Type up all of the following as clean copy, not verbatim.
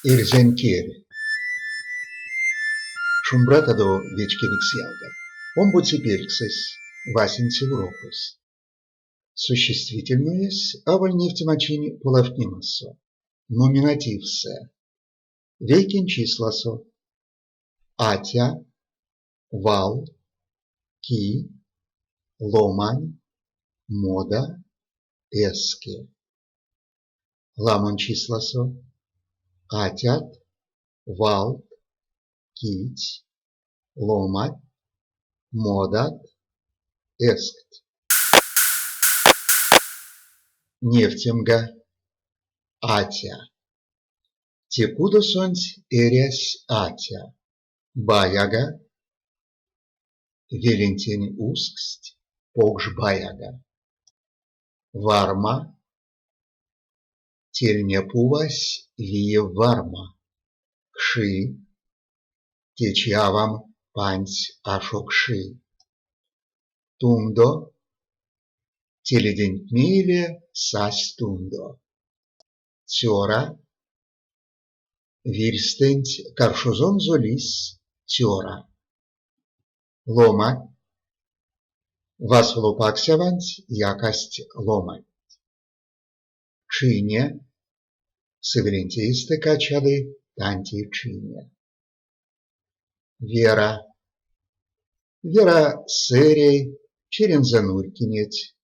Irzenkieri. Шумбратадо вечкерикс ялгар. Омбуципельксес, васенс Европас. Существительное с аваль нефтемачини половнимасо. Номинативсе. Вейкин числасо. Атя, вал, ки, ломань, мода, эске. Ламон числасо. Атят, вал, кить, ломать, модат, эскт. Нефтемга, атя. Текудо сонть эрясь атя. Баяга, велентень усксть, погж баяга. Варма, тельне пувась, вие варма. Кши, течавам панць ашокши. Тундо, теледентмейле сась тундо. Тёра, вирстенть каршузон золис тёра. Лома, вас лопаксяванть якость ломать. Чине, севелентеисты качады танти чине. Вера, вера сэрей черензанурькинеть.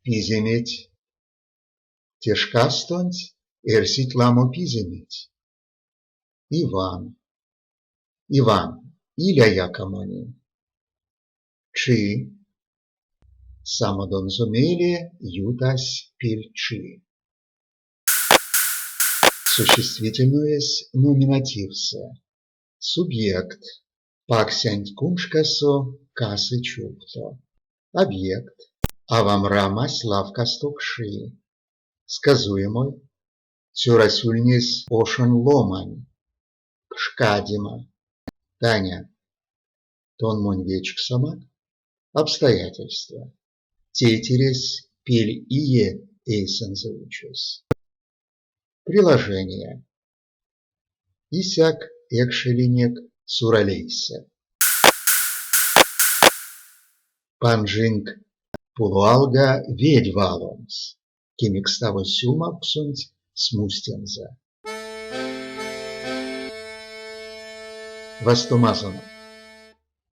Пиземеть, тешкастонть эрсить ламо пиземеть. Иван, Иван, иля якомони. Чи, самодонзумеле ютась пельчи. Существительное с номинативсе. Субъект, паксянь кумшкасо касы чухто. Объект, авамрама славка стокши. Сказуемой, тюрасюльнес ошен ломань. Шкадима, Таня, тон монь вечк сама. Обстоятельства. Тетерес пель ие эйсен заучес. Приложение. Исяк экшелинек суралейсе. Панжинг пулуалга ведьвалонс. Кемикставо сюма псунть смустенза. Вастумазано.